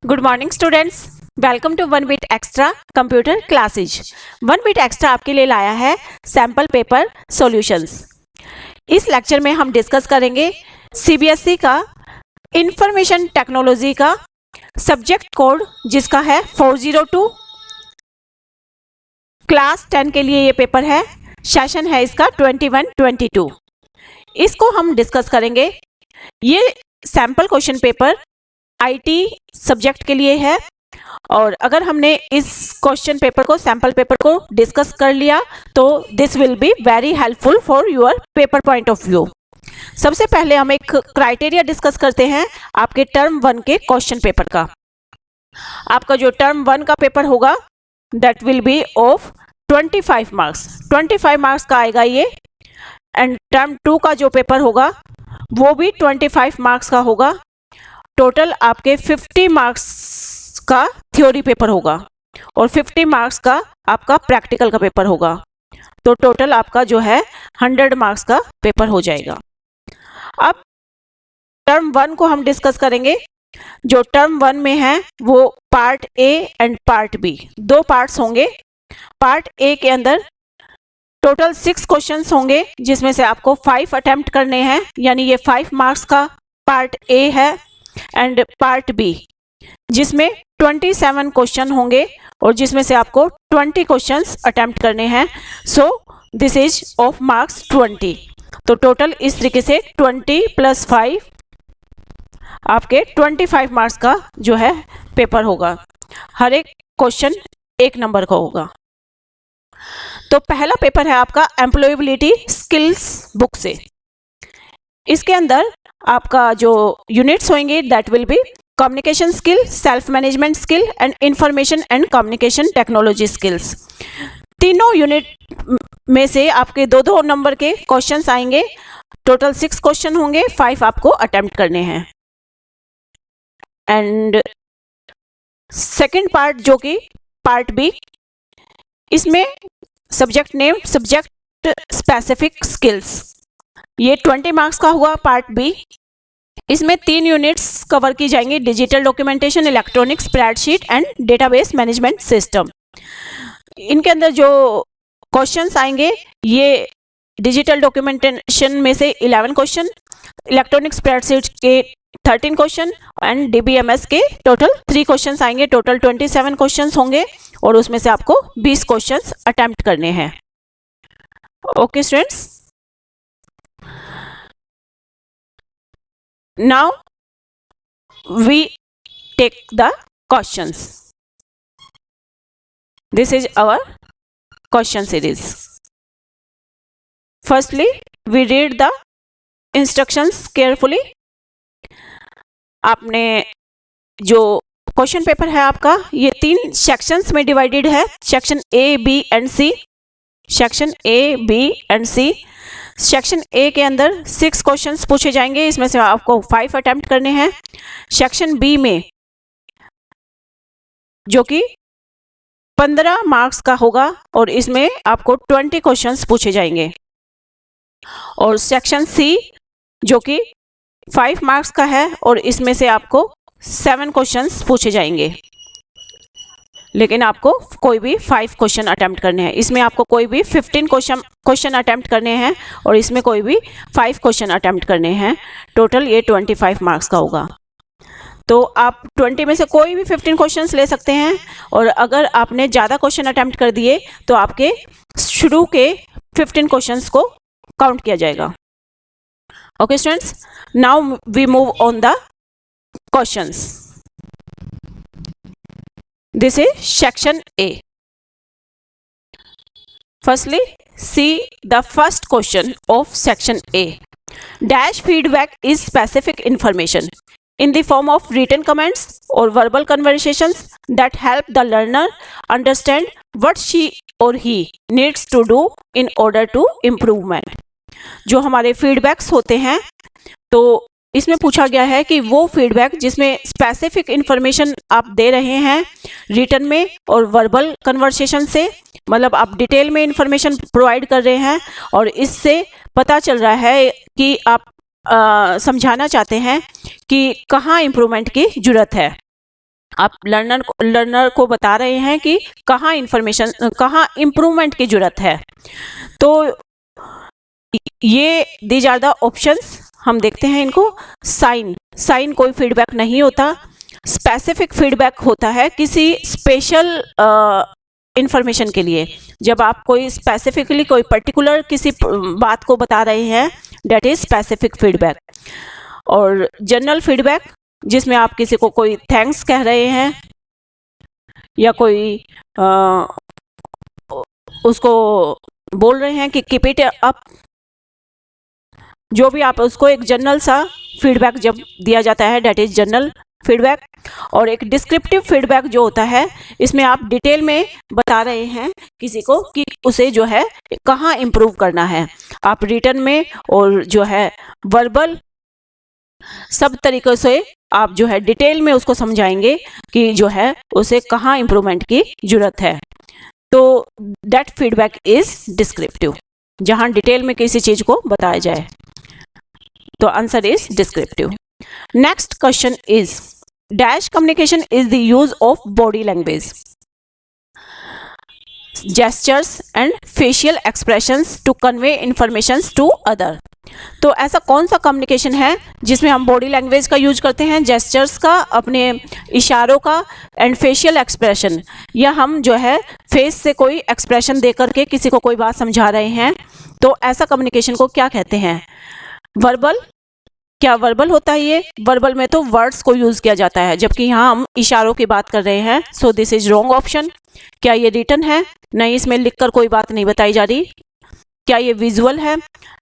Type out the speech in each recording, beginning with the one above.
Good morning students, welcome to One Beat Extra computer classes. One Beat Extra आपके लिए लाया है sample paper solutions. इस lecture में हम डिस्कस करेंगे सीबीएसई का इंफॉर्मेशन टेक्नोलॉजी का सब्जेक्ट कोड जिसका है 402। क्लास 10 के लिए ये पेपर है। सेशन है इसका 21-22। इसको हम डिस्कस करेंगे। ये sample question paper IT subject के लिए है और अगर हमने इस क्वेश्चन पेपर को सैम्पल पेपर को डिस्कस कर लिया तो this will be very helpful for your paper point of view. सबसे पहले हम एक क्राइटेरिया डिस्कस करते हैं आपके टर्म 1 के क्वेश्चन पेपर का। आपका जो टर्म 1 का पेपर होगा that will be of 25 marks. 25 marks का आएगा ये। एंड टर्म 2 का जो पेपर होगा वो भी 25 मार्क्स का होगा। टोटल आपके 50 मार्क्स का थ्योरी पेपर होगा और 50 मार्क्स का आपका प्रैक्टिकल का पेपर होगा। तो टोटल आपका जो है 100 मार्क्स का पेपर हो जाएगा। अब टर्म 1 को हम डिस्कस करेंगे। जो टर्म 1 में है वो part A and part B, दो पार्ट्स होंगे। पार्ट ए के अंदर टोटल 6 क्वेश्चंस होंगे जिसमें से आपको 5 अटेम्प्ट करने हैं, यानी ये 5 मार्क्स का पार्ट ए है। एंड पार्ट बी जिसमें 27 क्वेश्चन होंगे और जिसमें से आपको 20 क्वेश्चंस अटेम्प्ट करने हैं। So this is of marks 20। तो टोटल इस तरीके से 20 + 5 आपके 25 मार्क्स का जो है पेपर होगा। हर एक क्वेश्चन 1 नंबर का होगा। तो पहला पेपर है आपका एम्प्लॉयबिलिटी स्किल्स बुक से। इसके अंदर आपका जो यूनिट्स होंगे that will be communication skill, self management skill and information and communication technology skills. तीनों यूनिट में से आपके 2-2 नंबर के क्वेश्चंस आएंगे। टोटल 6 क्वेश्चन होंगे, 5 आपको अटेम्प्ट करने हैं। एंड सेकेंड पार्ट जो कि पार्ट बी, इसमें subject name subject specific skills, ये 20 मार्क्स का हुआ पार्ट बी। इसमें 3 यूनिट्स कवर की जाएंगी, digital documentation, electronic spreadsheet and database management system. इनके अंदर जो क्वेश्चंस आएंगे ये डिजिटल डॉक्यूमेंटेशन में से 11 क्वेश्चन, इलेक्ट्रॉनिक स्प्रेडशीट के 13 क्वेश्चन एंड डीबीएमएस के टोटल 3 क्वेश्चंस आएंगे। टोटल 27 क्वेश्चंस होंगे और उसमें से आपको 20 क्वेश्चंस अटेम्प्ट करने हैं। Okay students, now we take the questions. This is our question series. Firstly, we read the instructions carefully. आपने जो क्वेश्चन पेपर है आपका ये 3 सेक्शंस में डिवाइडेड है, section A, B and C. Section A, B and C. Section A के अंदर 6 questions पूछे जाएंगे, इसमें से आपको 5 अटेम्प्ट करने हैं। सेक्शन बी में जो कि 15 मार्क्स का होगा और इसमें आपको 20 क्वेश्चंस पूछे जाएंगे। और सेक्शन सी जो कि 5 मार्क्स का है और इसमें से आपको 7 क्वेश्चंस पूछे जाएंगे, लेकिन आपको कोई भी 5 क्वेश्चन अटेम्प्ट करने हैं। इसमें आपको कोई भी 15 क्वेश्चन अटेम्प्ट करने हैं और इसमें कोई भी 5 क्वेश्चन अटेम्प्ट करने हैं। टोटल ये 25 मार्क्स का होगा। तो आप 20 में से कोई भी 15 क्वेश्चंस ले सकते हैं और अगर आपने ज़्यादा क्वेश्चन अटेम्प्ट कर दिए तो आपके शुरू के 15 क्वेश्चंस को काउंट किया जाएगा। Okay students, now we move on the questions. This is section A. Firstly, see the first question of section A. Dash feedback is specific information in the form of written comments or verbal conversations that help the learner understand what she or he needs to do in order to improvement. जो हमारे feedbacks होते हैं तो इसमें पूछा गया है कि वो फीडबैक जिसमें स्पेसिफिक इंफॉर्मेशन आप दे रहे हैं रिटन में और वर्बल कन्वर्सेशन से, मतलब आप डिटेल में इंफॉर्मेशन प्रोवाइड कर रहे हैं और इससे पता चल रहा है कि आप समझाना चाहते हैं कि कहाँ इम्प्रूवमेंट की ज़रूरत है। आप लर्नर को बता रहे हैं कि कहाँ इंफॉर्मेशन, कहाँ इम्प्रूवमेंट की जरूरत है। तो ये दीज आर द ऑप्शंस। हम देखते हैं इनको। साइन कोई फीडबैक नहीं होता। स्पेसिफिक फीडबैक होता है किसी स्पेशल इंफॉर्मेशन के लिए। जब आप कोई स्पेसिफिकली कोई पर्टिकुलर किसी बात को बता रहे हैं, डेट इज स्पेसिफिक फीडबैक। और जनरल फीडबैक, जिसमें आप किसी को कोई थैंक्स कह रहे हैं या कोई उसको बोल रहे हैं कि कीप इट अप, जो भी आप उसको एक जनरल सा फीडबैक जब दिया जाता है, डेट इज जनरल फीडबैक। और एक डिस्क्रिप्टिव फीडबैक जो होता है, इसमें आप डिटेल में बता रहे हैं किसी को कि उसे जो है कहाँ इम्प्रूव करना है। आप रिटर्न में और जो है वर्बल, सब तरीक़ों से आप जो है डिटेल में उसको समझाएंगे कि जो है उसे कहाँ इम्प्रूवमेंट की जरूरत है। तो दैट फीडबैक इज डिस्क्रिप्टिव, जहाँ डिटेल में किसी चीज़ को बताया जाए। तो answer is descriptive. Next question is dash communication is the use of body language, gestures and facial expressions to convey informations to other. तो ऐसा कौन सा कम्युनिकेशन है जिसमें हम बॉडी लैंग्वेज का यूज करते हैं, जेस्चर्स का, अपने इशारों का, एंड फेशियल एक्सप्रेशन, या हम जो है फेस से कोई एक्सप्रेशन दे करके किसी को कोई बात समझा रहे हैं। तो ऐसा कम्युनिकेशन को क्या कहते हैं? वर्बल। क्या वर्बल होता है ये? वर्बल में तो वर्ड्स को यूज किया जाता है, जबकि यहाँ हम इशारों की बात कर रहे हैं। So this is wrong option. क्या ये रिटन है? नहीं, इसमें लिखकर कोई बात नहीं बताई जा रही। क्या ये विजुअल है?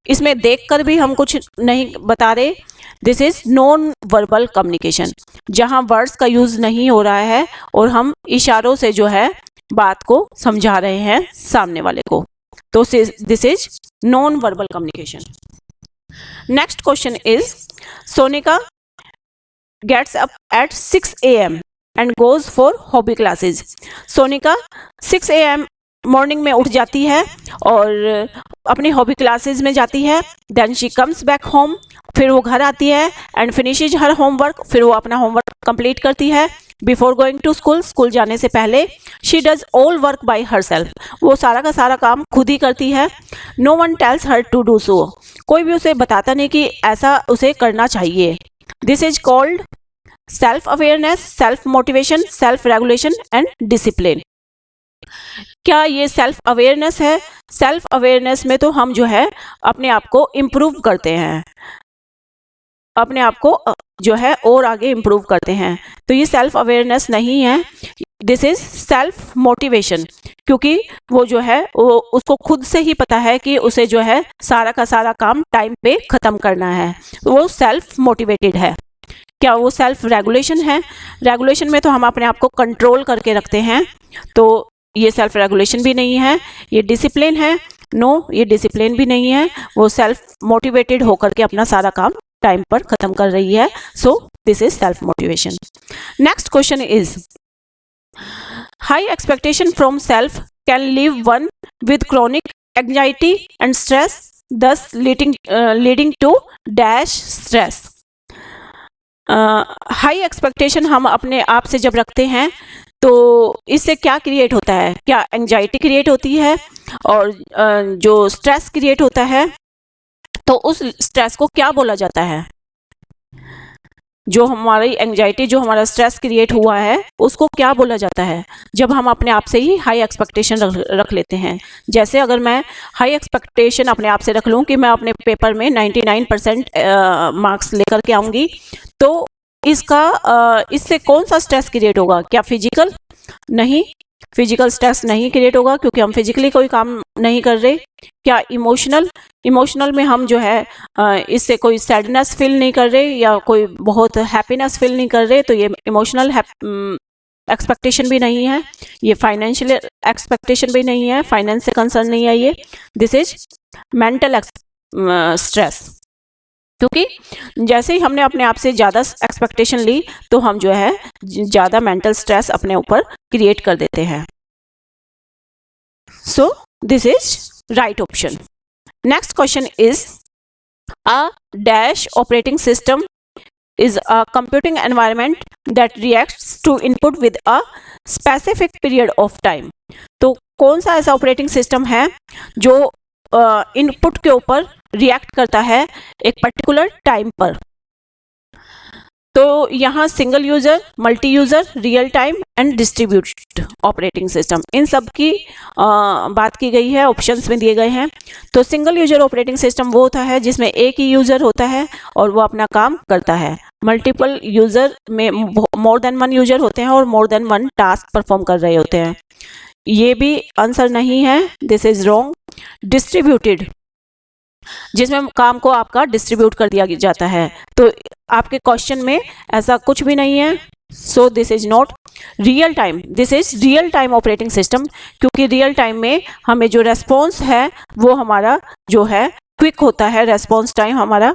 इसमें देखकर भी हम कुछ नहीं बता रहे। This is non verbal communication, जहां वर्ड्स का यूज नहीं हो रहा है और हम इशारों से जो है बात को समझा रहे हैं सामने वाले को। तो this is non verbal communication. Next question is Sonika gets up at 6 AM and goes for hobby classes. Sonika 6 AM morning में उठ जाती है और अपनी हॉबी क्लासेस में जाती है। Then she comes back home, फिर वो घर आती है एंड फिनिशेज हर होमवर्क, फिर वो अपना होमवर्क कंप्लीट करती है। Before going to school, school जाने से पहले, she does all work by herself, वो सारा का सारा काम खुद ही करती है। No one tells her to do so, कोई भी उसे बताता नहीं कि ऐसा उसे करना चाहिए। This is called self awareness, self motivation, self regulation and discipline. क्या ये सेल्फ अवेयरनेस है? सेल्फ अवेयरनेस में तो हम जो है अपने आप को इम्प्रूव करते हैं, अपने आप को जो है और आगे इम्प्रूव करते हैं। तो ये सेल्फ अवेयरनेस नहीं है, दिस इज सेल्फ मोटिवेशन, क्योंकि वो जो है वो उसको खुद से ही पता है कि उसे जो है सारा का सारा काम टाइम पे ख़त्म करना है। वो सेल्फ मोटिवेटेड है। क्या वो सेल्फ रेगुलेशन है? रेगुलेशन में तो हम अपने आप को कंट्रोल करके रखते हैं, तो ये सेल्फ रेगुलेशन भी नहीं है। ये डिसिप्लिन है? नो, ये डिसिप्लिन भी नहीं है। वो सेल्फ मोटिवेटेड होकर के अपना सारा काम टाइम पर खत्म कर रही है। सो this is self motivation. Next question is high expectation from self can leave one with chronic anxiety and stress, thus leading to dash stress. High expectation हम अपने आप से जब रखते हैं तो इससे क्या क्रिएट होता है? क्या एंजाइटी क्रिएट होती है और जो स्ट्रेस क्रिएट होता है, तो उस स्ट्रेस को क्या बोला जाता है? जो हमारी एंजाइटी, जो हमारा स्ट्रेस क्रिएट हुआ है, उसको क्या बोला जाता है? जब हम अपने आप से ही हाई एक्सपेक्टेशन रख लेते हैं। जैसे अगर मैं हाई एक्सपेक्टेशन अपने आप से रख लूँ कि मैं अपने पेपर में 99% मार्क्स लेकर के आऊँगी, तो इससे कौन सा स्ट्रेस क्रिएट होगा? क्या फिजिकल? नहीं, फिजिकल स्ट्रेस नहीं क्रिएट होगा, क्योंकि हम फिजिकली कोई काम नहीं कर रहे। क्या इमोशनल? इमोशनल में हम जो है इससे कोई सैडनेस फील नहीं कर रहे या कोई बहुत हैप्पीनेस फील नहीं कर रहे, तो ये इमोशनल एक्सपेक्टेशन भी नहीं है। ये फाइनेंशियल एक्सपेक्टेशन भी नहीं है, फाइनेंस से कंसर्न नहीं है ये। दिस इज मेंटल स्ट्रेस, क्योंकि जैसे ही हमने अपने आप से ज़्यादा एक्सपेक्टेशन ली तो हम जो है ज़्यादा मेंटल स्ट्रेस अपने ऊपर क्रिएट कर देते हैं। So this is right option. Next question is a dash operating system is a computing environment that reacts to input with a specific period of time. तो कौन सा ऐसा ऑपरेटिंग सिस्टम है जो इनपुट के ऊपर रिएक्ट करता है एक पर्टिकुलर टाइम पर? तो यहाँ single user, multi user, real time and distributed operating system, इन सब की बात की गई है, ऑप्शंस में दिए गए हैं। तो सिंगल यूजर ऑपरेटिंग सिस्टम वो होता है जिसमें एक ही यूजर होता है और वो अपना काम करता है। मल्टीपल यूजर में मोर देन वन यूजर होते हैं और मोर देन वन टास्क परफॉर्म कर रहे होते हैं। ये भी आंसर नहीं है, दिस इज रॉन्ग। डिस्ट्रीब्यूटेड, जिसमें काम को आपका डिस्ट्रीब्यूट कर दिया जाता है, तो आपके क्वेश्चन में ऐसा कुछ भी नहीं है, सो this is not. Real time, this is real time operating system, क्योंकि रियल टाइम में हमें जो रेस्पॉन्स है वो हमारा जो है क्विक होता है, रेस्पॉन्स टाइम हमारा,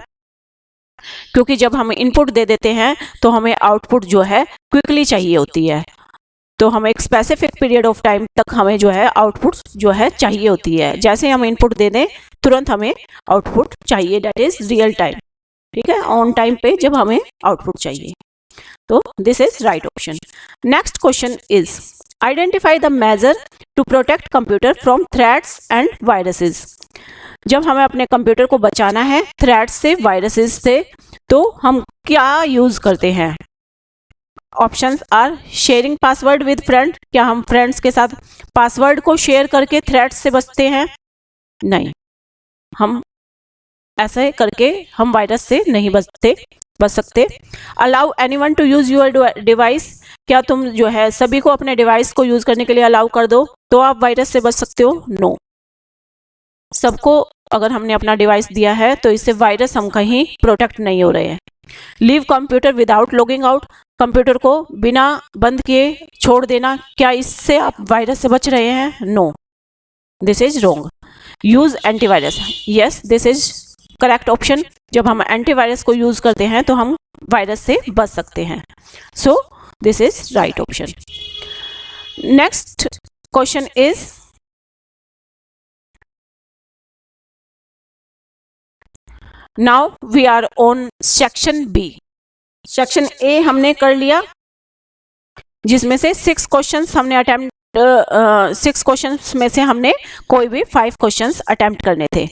क्योंकि जब हम इनपुट दे देते हैं तो हमें आउटपुट जो है क्विकली चाहिए होती है। तो हमें एक स्पेसिफिक पीरियड ऑफ टाइम तक हमें जो है आउटपुट जो है चाहिए होती है। जैसे हम इनपुट दे दें तुरंत हमें आउटपुट चाहिए, दैट इज रियल टाइम। ठीक है, ऑन टाइम पे जब हमें आउटपुट चाहिए, तो this is right option. Next question is identify the measure to protect computer from threats and viruses. जब हमें अपने कंप्यूटर को बचाना है थ्रेट्स से, वायरसेस से, तो हम क्या यूज करते हैं? Options are sharing password with friend, क्या हम फ्रेंड्स के साथ पासवर्ड को शेयर करके थ्रेट्स से बचते हैं? नहीं, हम ऐसे करके हम वायरस से नहीं बच सकते। Allow anyone to use your device, क्या तुम जो है सभी को अपने डिवाइस को यूज करने के लिए अलाउ कर दो तो आप वायरस से बच सकते हो? नो, सबको अगर हमने अपना डिवाइस दिया है तो इससे वायरस हम कहीं प्रोटेक्ट नहीं हो रहे हैं। Leave computer without logging out, computer को बिना बंद किए छोड़ देना, क्या इससे आप वायरस से बच रहे हैं? No, this is wrong. Use antivirus, yes this is correct option. जब हम एंटीवायरस को यूज करते हैं तो हम वायरस से बच सकते हैं, so this is right option. Next question is now we are on section B. Section A हमने कर लिया, जिसमें से 6 क्वेश्चंस हमने अटेम्प्ट 6 क्वेश्चंस में से हमने कोई भी 5 क्वेश्चंस अटेम्प्ट करने थे।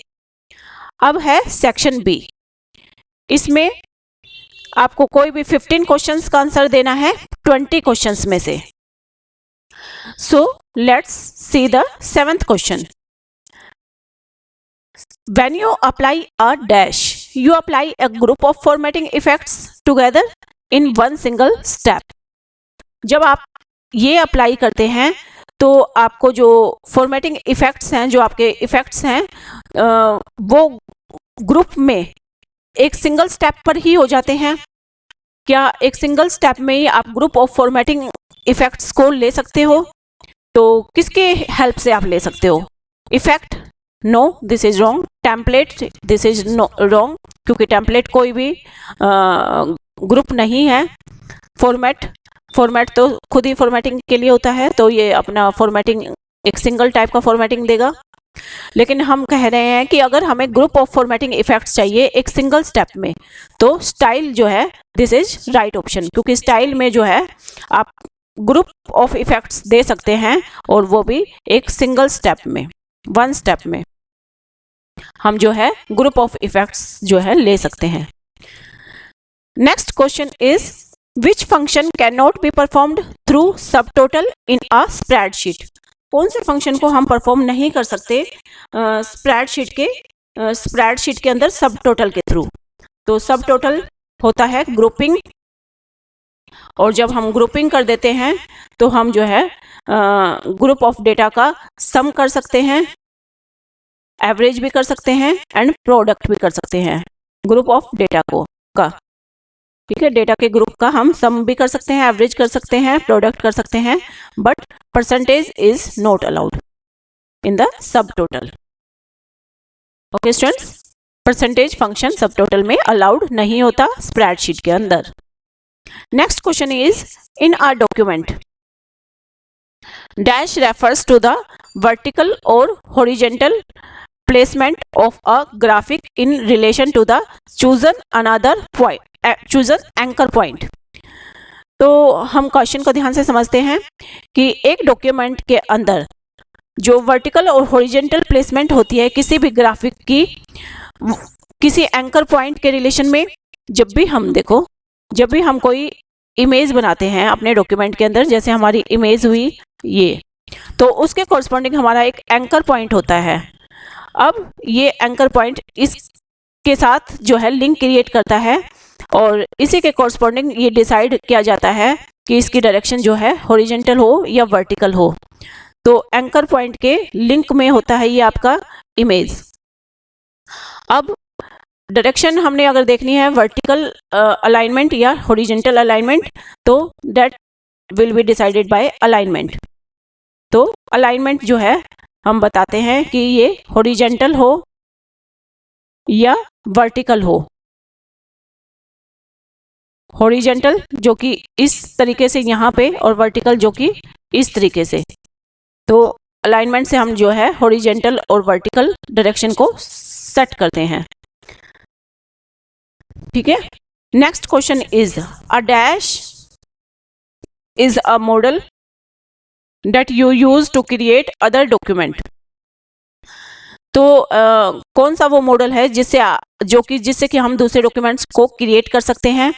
अब है सेक्शन बी, इसमें आपको कोई भी 15 क्वेश्चंस का आंसर देना है 20 क्वेश्चंस में से। So let's see the 7th question. When you apply a dash, you apply a group of formatting effects together in one single step. जब आप ये अप्लाई करते हैं तो आपको जो फॉर्मेटिंग इफेक्ट्स हैं, जो आपके इफेक्ट्स हैं, वो ग्रुप में एक सिंगल स्टेप पर ही हो जाते हैं। क्या एक सिंगल स्टेप में ही आप ग्रुप ऑफ फॉर्मेटिंग इफेक्ट्स को ले सकते हो? तो किसके हेल्प से आप ले सकते हो? Effect, no this is wrong. Template, this is no wrong, क्योंकि टेम्पलेट कोई भी ग्रुप नहीं है। फॉर्मेट तो खुद ही फॉर्मेटिंग के लिए होता है, तो ये अपना फॉर्मेटिंग एक सिंगल टाइप का फॉर्मेटिंग देगा। लेकिन हम कह रहे हैं कि अगर हमें ग्रुप ऑफ फॉर्मेटिंग इफेक्ट्स चाहिए एक सिंगल स्टेप में, तो स्टाइल जो है दिस इज राइट ऑप्शन, क्योंकि स्टाइल में जो है आप ग्रुप ऑफ इफेक्ट्स दे सकते हैं और वो भी एक सिंगल स्टेप में, वन स्टेप में हम जो है ग्रुप ऑफ इफेक्ट्स जो है ले सकते हैं। Next question is which function can not be performed through सब टोटल इन अ स्प्रेडशीट। कौन से फंक्शन को हम परफॉर्म नहीं कर सकते स्प्रेडशीट के अंदर सब टोटल के थ्रू? तो सब टोटल होता है ग्रुपिंग, और जब हम ग्रुपिंग कर देते हैं तो हम जो है ग्रुप ऑफ डेटा का सम कर सकते हैं, एवरेज भी कर सकते हैं एंड प्रोडक्ट भी कर सकते हैं ग्रुप ऑफ डेटा को का। ठीक है, डेटा के ग्रुप का हम सम भी कर सकते हैं, एवरेज कर सकते हैं, प्रोडक्ट कर सकते हैं, but percentage is not allowed in the subtotal. Okay students, percentage function subtotal में अलाउड नहीं होता स्प्रेडशीट के अंदर। Next question is in a document dash refers to the vertical और horizontal placement of a graphic in relation to the chosen another choose an anchor point. तो हम question को ध्यान से समझते हैं कि एक डॉक्यूमेंट के अंदर जो वर्टिकल और हॉरिजॉन्टल प्लेसमेंट होती है किसी भी ग्राफिक की, किसी एंकर पॉइंट के रिलेशन में, जब भी हम कोई इमेज बनाते हैं अपने डॉक्यूमेंट के अंदर, जैसे हमारी इमेज हुई ये, तो उसके कॉरस्पॉन्डिंग हमारा एक एंकर पॉइंट होता है। अब ये एंकर पॉइंट इसके साथ जो है लिंक क्रिएट करता है और इसी के कॉरस्पॉन्डिंग ये डिसाइड किया जाता है कि इसकी डायरेक्शन जो है हॉरिजॉन्टल हो या वर्टिकल हो। तो एंकर पॉइंट के लिंक में होता है ये आपका इमेज। अब डायरेक्शन हमने अगर देखनी है वर्टिकल अलाइनमेंट या हॉरिजॉन्टल अलाइनमेंट, तो that will be decided by alignment. तो अलाइनमेंट जो है हम बताते हैं कि ये हॉरिजॉन्टल हो या वर्टिकल हो। हॉरिजॉन्टल जो कि इस तरीके से यहाँ पे और वर्टिकल जो कि इस तरीके से। तो अलाइनमेंट से हम जो है हॉरिजॉन्टल और वर्टिकल डायरेक्शन को सेट करते हैं। ठीक है। Next question is a dash is a model that you use to create other document. तो कौन सा वो मॉडल है जिससे कि हम दूसरे डॉक्यूमेंट्स को क्रिएट कर सकते हैं?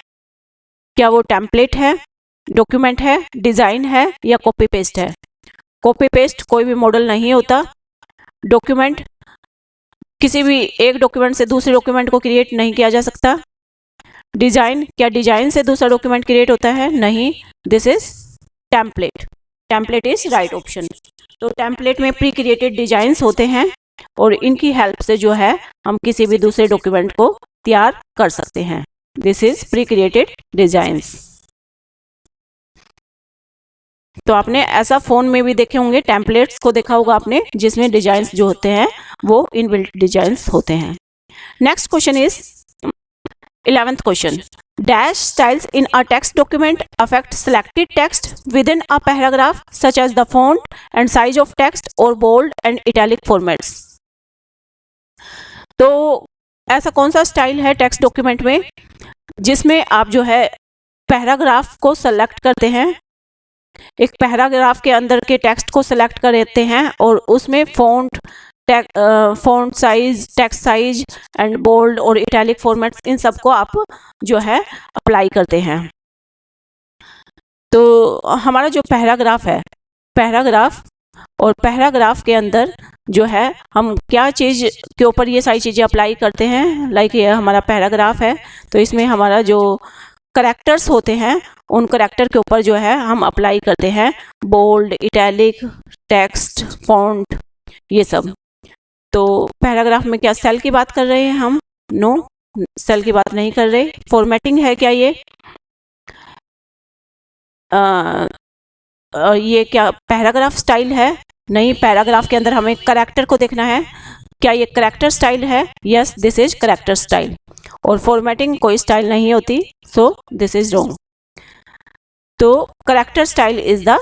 क्या वो टेम्पलेट है, डॉक्यूमेंट है, डिजाइन है या कॉपी पेस्ट है? कॉपी पेस्ट कोई भी मॉडल नहीं होता। डॉक्यूमेंट किसी भी एक डॉक्यूमेंट से दूसरे डॉक्यूमेंट को क्रिएट नहीं किया जा सकता। डिजाइन, क्या डिजाइन से दूसरा डॉक्यूमेंट क्रिएट होता है? नहीं, this is template. Template is right option. तो टेम्पलेट में प्री क्रिएटेड डिजाइंस होते हैं और इनकी हेल्प से जो है हम किसी भी दूसरे डॉक्यूमेंट को तैयार कर सकते हैं। This is pre created designs. तो आपने ऐसा फोन में भी देखे होंगे, टेम्पलेट्स को देखा होगा आपने, जिसमें डिजाइंस जो होते हैं वो इनबिल्ट डिजाइंस होते हैं। Next question is 11th question. Dash styles in a text document affect selected text within a paragraph such as the font and size of text or bold and italic formats। तो ऐसा कौन सा style है text document में जिसमें आप जो है पैराग्राफ को सेलेक्ट करते हैं, एक पैराग्राफ के अंदर के टेक्स्ट को सेलेक्ट कर लेते हैं और उसमें font size, text size and bold और इटैलिक फॉर्मेट्स, इन सब को आप जो है अप्लाई करते हैं। तो हमारा जो पैराग्राफ है, पैराग्राफ के अंदर जो है हम क्या चीज़ के ऊपर ये सारी चीज़ें अप्लाई करते हैं। लाइक ये हमारा पैराग्राफ है तो इसमें हमारा जो करैक्टर्स होते हैं उन करैक्टर के ऊपर जो है हम अप्लाई करते हैं बोल्ड, इटैलिक, टेक्स्ट, फॉन्ट, ये सब। तो पैराग्राफ में क्या सेल की बात कर रहे हैं हम? नो, सेल की बात नहीं कर रहे। फॉर्मेटिंग है क्या ये? ये क्या पैराग्राफ स्टाइल है? नहीं, पैराग्राफ के अंदर हमें करैक्टर को देखना है। क्या ये करैक्टर स्टाइल है? Yes, this is character style. और फॉर्मेटिंग कोई स्टाइल नहीं होती, सो दिस इज रॉन्ग। तो character style is the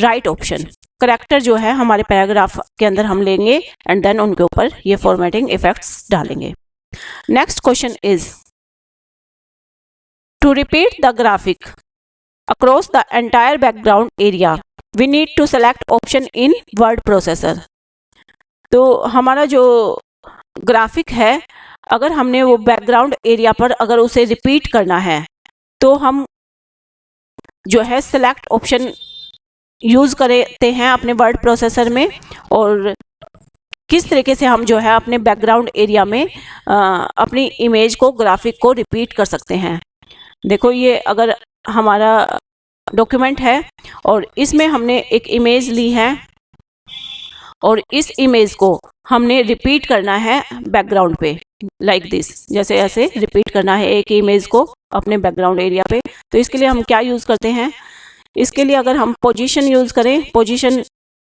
right option. Character जो है हमारे पैराग्राफ के अंदर हम लेंगे एंड देन उनके ऊपर ये फॉर्मेटिंग इफेक्ट्स डालेंगे। Next question is to repeat the graphic across the entire background area we need to select option in word processor. तो हमारा जो ग्राफिक है, अगर हमने वो बैकग्राउंड एरिया पर अगर उसे रिपीट करना है तो हम जो है सेलेक्ट ऑप्शन यूज़ करते हैं अपने वर्ड प्रोसेसर में। और किस तरीके से हम जो है अपने बैकग्राउंड एरिया में अपनी इमेज को, ग्राफिक को रिपीट कर सकते हैं। देखो, ये अगर हमारा डॉक्यूमेंट है और इसमें हमने एक इमेज ली है और इस इमेज को हमने रिपीट करना है बैकग्राउंड पे, लाइक दिस, जैसे ऐसे रिपीट करना है एक इमेज को अपने बैकग्राउंड एरिया पे। तो इसके लिए हम क्या यूज़ करते हैं? इसके लिए अगर हम पोजीशन यूज़ करें, पोजीशन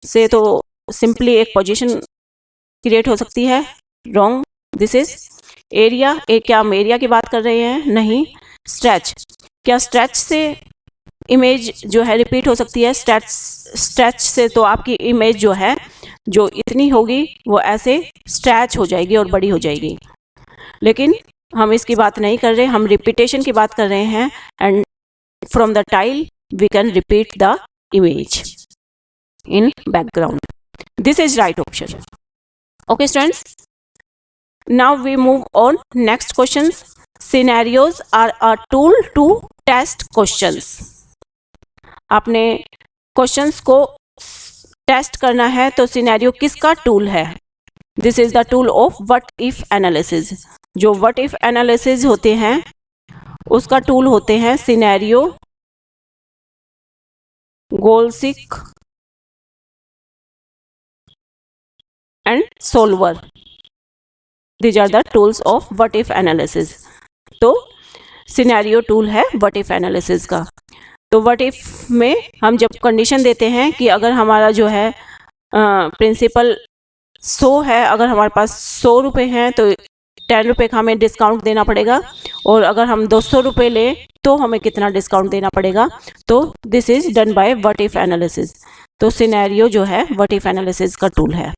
से तो सिंपली एक पोजीशन क्रिएट हो सकती है। Wrong, this is area. क्या हम एरिया की बात कर रहे हैं? नहीं। स्ट्रेच, क्या स्ट्रेच से इमेज जो है रिपीट हो सकती है? स्ट्रेच से तो आपकी इमेज जो है जो इतनी होगी वो ऐसे स्ट्रेच हो जाएगी और बड़ी हो जाएगी। लेकिन हम इसकी बात नहीं कर रहे, हम रिपीटेशन की बात कर रहे हैं। And from the tile we can repeat the image in background. This is right option. Okay students, now we move on next questions. Scenarios are a tool to test questions. आपने questions को test करना है तो scenario किसका tool है? This is the tool of what if analysis. जो what if analysis होते हैं उसका टूल होते हैं scenario, गोलसिक and solver. These are the tools of what if analysis. तो सिनेरियो टूल है what if analysis का। तो what if में हम जब कंडीशन देते हैं कि अगर हमारा जो है प्रिंसिपल 100 है, अगर हमारे पास 100 रुपये हैं तो 10 रुपये का हमें डिस्काउंट देना पड़ेगा, और अगर हम 200 रुपये लें तो हमें कितना डिस्काउंट देना पड़ेगा। तो this is done by what if analysis. तो सिनेरियो जो है व्हाट इफ एनालिसिस का टूल है।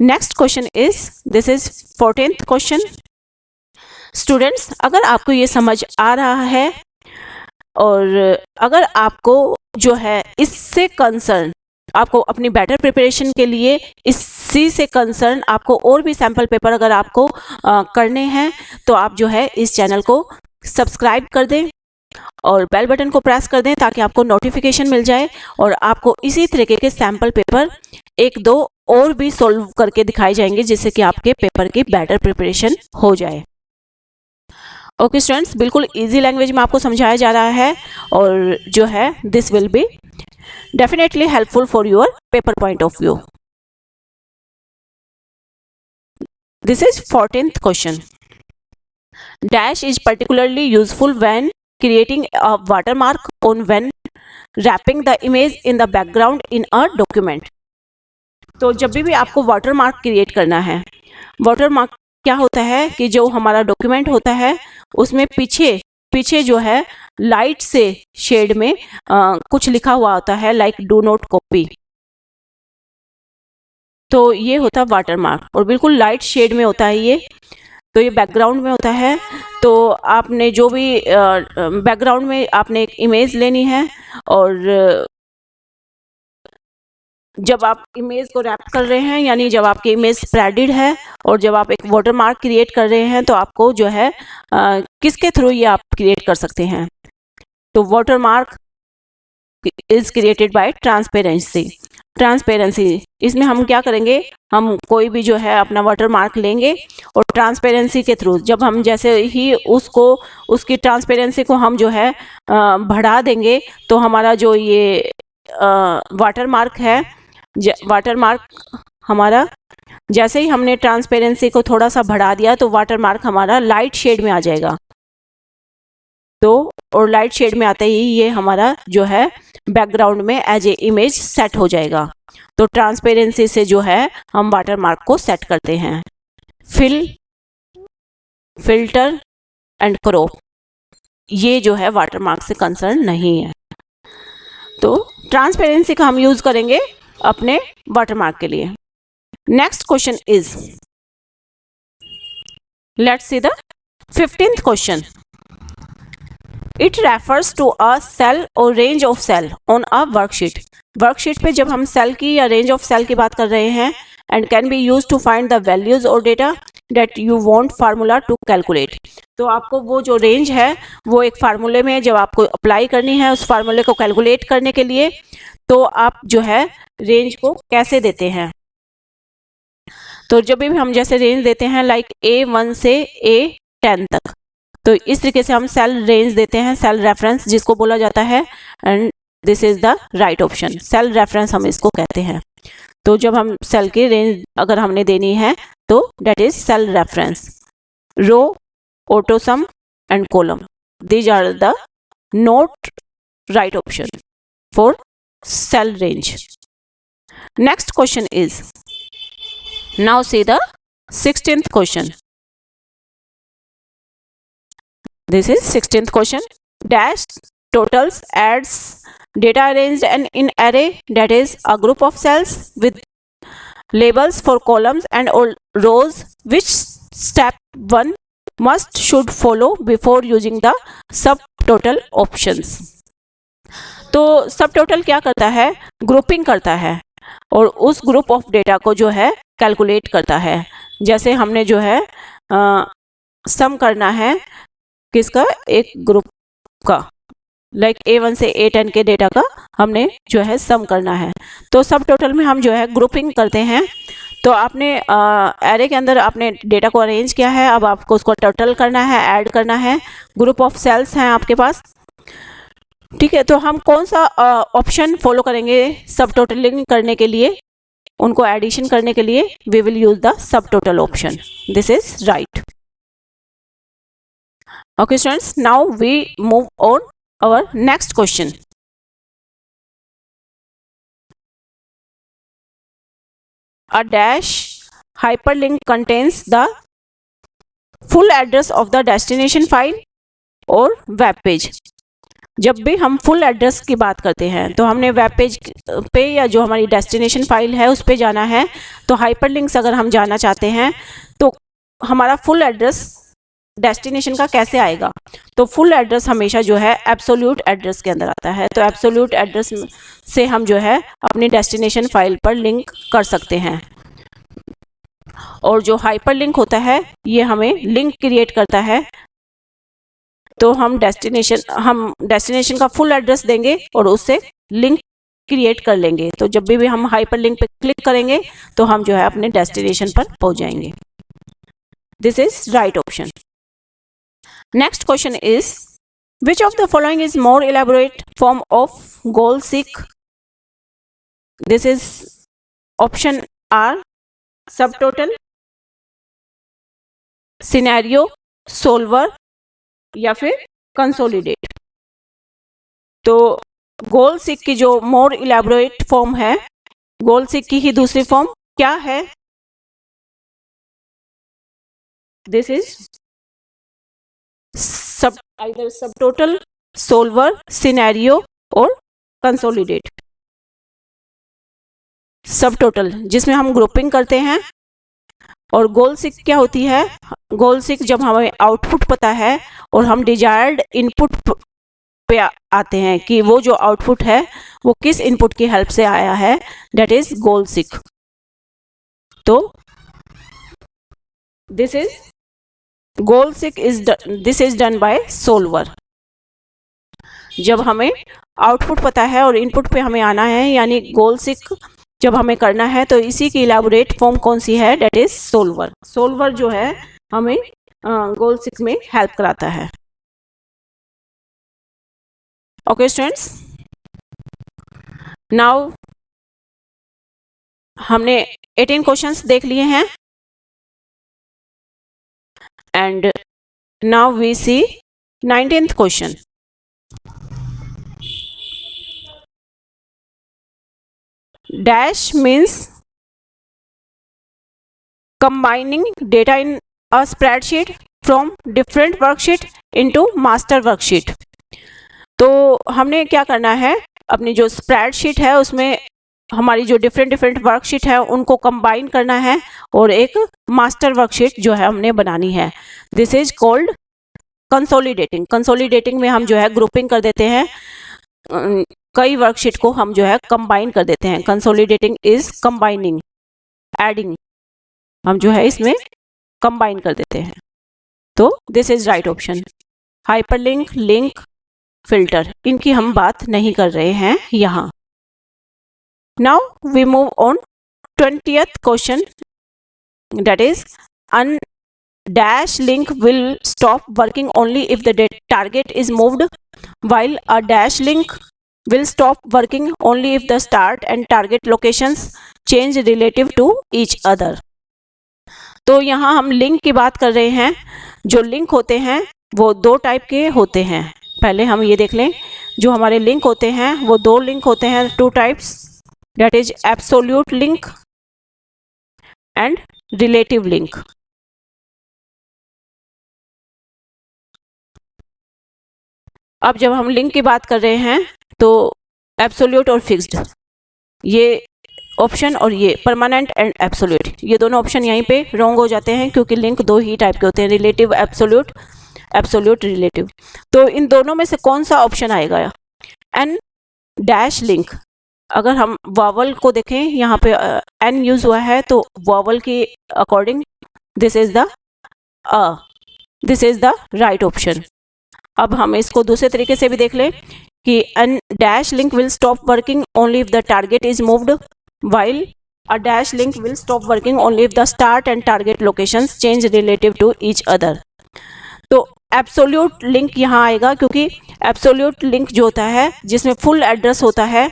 Next question is, this is 14th question. Students, अगर आपको ये समझ आ रहा है और अगर आपको जो है इससे कंसर्न, आपको अपनी बेटर प्रिपरेशन के लिए इसी से कंसर्न आपको और भी सैम्पल पेपर अगर आपको करने हैं तो आप जो है इस चैनल को सब्सक्राइब कर दें और बेल बटन को प्रेस कर दें ताकि आपको नोटिफिकेशन मिल जाए और आपको इसी तरीके के सैम्पल पेपर 1-2 और भी सॉल्व करके दिखाए जाएंगे जिससे कि आपके पेपर की बेटर प्रिपरेशन हो जाए। ओके स्टूडेंट्स, बिल्कुल इजी लैंग्वेज में आपको समझाया जा रहा है और जो है this will be definitely helpful for your paper point of view. This is 14th question. Dash is particularly useful when creating a watermark on when wrapping the image in the background in a document. तो जब भी आपको watermark create करना है, watermark क्या होता है कि जो हमारा डॉक्यूमेंट होता है उसमें पीछे जो है लाइट से शेड में कुछ लिखा हुआ होता है, लाइक डू नॉट कॉपी। तो ये होता है वाटरमार्क और बिल्कुल लाइट शेड में होता है ये। तो ये बैकग्राउंड में होता है। तो आपने जो भी बैकग्राउंड में आपने एक इमेज लेनी है और जब आप इमेज को रैप कर रहे हैं, यानी जब आपकी इमेज स्प्रेडेड है और जब आप एक वाटरमार्क क्रिएट कर रहे हैं तो आपको जो है किसके थ्रू ये आप क्रिएट कर सकते हैं। तो watermark is created by transparency. इसमें हम क्या करेंगे, हम कोई भी जो है अपना वाटरमार्क लेंगे और ट्रांसपेरेंसी के थ्रू जब हम जैसे ही उसकी ट्रांसपेरेंसी को हम जो है बढ़ा देंगे तो हमारा जो ये वाटरमार्क है, वाटरमार्क हमारा जैसे ही हमने ट्रांसपेरेंसी को थोड़ा सा बढ़ा दिया तो वाटरमार्क हमारा लाइट शेड में आ जाएगा। तो और लाइट शेड में आते ही ये हमारा जो है बैकग्राउंड में एज ए इमेज सेट हो जाएगा। तो ट्रांसपेरेंसी से जो है हम वाटरमार्क को सेट करते हैं। फिल्टर एंड क्रॉप, ये जो है वाटरमार्क से कंसर्न नहीं है। तो ट्रांसपेरेंसी का हम यूज करेंगे अपने वाटरमार्क के लिए। Next question is, let's see the 15th question. It refers to a cell और range of cell on a worksheet. Worksheet पे जब हम सेल की या रेंज ऑफ सेल की बात कर रहे हैं, and can be use to find the values और data that you want formula to calculate. तो आपको वो जो रेंज है वो एक फार्मूले में जब आपको अप्लाई करनी है उस फार्मूले को कैलकुलेट करने के लिए, तो आप जो है रेंज को कैसे देते हैं। तो जब भी हम जैसे रेंज देते हैं लाइक A1 से A10 तक, तो इस तरीके से हम सेल रेंज देते हैं, सेल रेफरेंस जिसको बोला जाता है, and this is the right option. Cell reference हम इसको कहते हैं। तो जब हम सेल की रेंज अगर हमने देनी है तो that is cell reference. Row, autosum and column, these are the not right option for cell range. Next question is, now see the 16th question. This is 16th question. Dash totals adds data arranged and in array, that is a group of cells with labels for columns and all rows. Which step 1 must should follow before using the subtotal options. तो subtotal क्या करता है, grouping करता है और उस group of data को जो है कैलकुलेट करता है। जैसे हमने जो है सम करना है किसका, एक ग्रुप का, लाइक A1 से A10 के डेटा का हमने जो है सम करना है। तो सब टोटल में हम जो है ग्रुपिंग करते हैं। तो आपने एरे के अंदर आपने डेटा को अरेंज किया है, अब आपको उसको टोटल करना है, ऐड करना है। ग्रुप ऑफ सेल्स हैं आपके पास, ठीक है। तो हम कौन सा ऑप्शन फॉलो करेंगे सब टोटलिंग करने के लिए, उनको एडिशन करने के लिए? We will use the subtotal option. This is right. Okay students, now we move on our next question. A dash hyperlink contains the full address of the destination file और web page. जब भी हम full address की बात करते हैं तो हमने वेब पेज पे या जो हमारी डेस्टिनेशन फाइल है उस पे जाना है। तो हाइपरलिंक्स अगर हम जाना चाहते हैं तो हमारा फुल एड्रेस डेस्टिनेशन का कैसे आएगा? तो फुल एड्रेस हमेशा जो है एब्सोल्यूट एड्रेस के अंदर आता है। तो एब्सोल्यूट एड्रेस से हम जो है अपनी डेस्टिनेशन फाइल पर लिंक कर सकते हैं। और जो हाइपर लिंक होता है ये हमें लिंक क्रिएट करता है। तो हम डेस्टिनेशन का फुल एड्रेस देंगे और उससे लिंक क्रिएट कर लेंगे। तो जब भी हम हाइपर लिंक पे क्लिक करेंगे तो हम जो है अपने डेस्टिनेशन पर पहुंच जाएंगे। This is right option. Next question is, which of the following is more elaborate form of goal seek? This is option R, subtotal, scenario, solver या फिर consolidate। तो गोल सीक की जो मोर इलेबोरेट फॉर्म है, गोल सीक की ही दूसरी फॉर्म क्या है? This is either subtotal, solver, scenario और consolidate। सबटोटल जिसमें हम ग्रुपिंग करते हैं, और गोल सीक क्या होती है? गोल सीक जब हमें आउटपुट पता है और हम डिजायर्ड इनपुट पे आते हैं कि वो जो आउटपुट है वो किस इनपुट की हेल्प से आया है, दैट इज गोल सीक। तो this is goal seek this is done by solver. जब हमें आउटपुट पता है और इनपुट पे हमें आना है, यानी गोल सीक जब हमें करना है, तो इसी की इलैबोरेट फॉर्म कौन सी है? Date is solver. सोल्वर जो है हमें गोल सीक में हेल्प कराता है। ओके स्टूडेंट्स, नाउ हमने 18 क्वेश्चंस देख लिए हैं and now we see 19th क्वेश्चन। Dash means combining data in a spreadsheet from different worksheet into master worksheet। तो हमने क्या करना है, अपनी जो स्प्रेडशीट है उसमें हमारी जो डिफरेंट वर्कशीट है उनको कंबाइन करना है और एक मास्टर वर्कशीट जो है हमने बनानी है। This is called consolidating. Consolidating में हम जो है ग्रुपिंग कर देते हैं, कई वर्कशीट को हम जो है कंबाइन कर देते हैं। कंसोलिडेटिंग इज कंबाइनिंग, एडिंग, हम जो है इसमें कंबाइन कर देते हैं। तो this is right option. Hyperlink, link, filter, इनकी हम बात नहीं कर रहे हैं यहाँ। Now we move on 20th क्वेश्चन, that is an dash link will stop working only if the target is moved, while a dash link will stop working only if the start and target locations change relative to each other। तो यहाँ हम link की बात कर रहे हैं। जो link होते हैं वो दो टाइप के होते हैं। पहले हम ये देख लें, जो हमारे लिंक होते हैं वो दो लिंक होते हैं, two types, that is absolute link and relative link. अब जब हम लिंक की बात कर रहे हैं तो एब्सोल्यूट और फिक्स्ड, ये ऑप्शन और ये परमानेंट एंड एब्सोल्यूट, ये दोनों ऑप्शन यहीं पे रॉन्ग हो जाते हैं क्योंकि लिंक दो ही टाइप के होते हैं, रिलेटिव एब्सोल्यूट, एब्सोल्यूट रिलेटिव। तो इन दोनों में से कौन सा ऑप्शन आएगा? An dash link. अगर हम वावल को देखें, यहाँ पे एन यूज हुआ है, तो वावल के according this is the right option. अब हम इसको दूसरे तरीके से भी देख लें कि an dash link will stop working only if the target is moved, while a dash link will stop working only if the start and target locations change relative to each other। तो absolute link यहाँ आएगा क्योंकि absolute link जो होता है जिसमें full address होता है,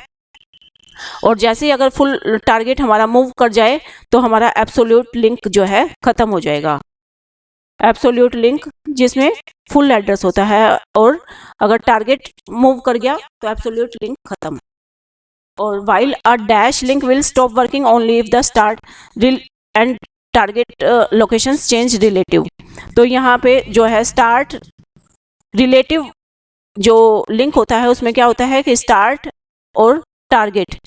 और जैसे ही अगर फुल टारगेट हमारा मूव कर जाए तो हमारा एब्सोल्यूट लिंक जो है खत्म हो जाएगा। एब्सोल्यूट लिंक जिसमें फुल एड्रेस होता है और अगर टारगेट मूव कर गया तो एब्सोल्यूट लिंक खत्म। और while a dash link will stop working only if the start and target locations change relative। तो यहाँ पे जो है स्टार्ट रिलेटिव जो लिंक होता है उसमें क्या होता है कि स्टार्ट और टारगेट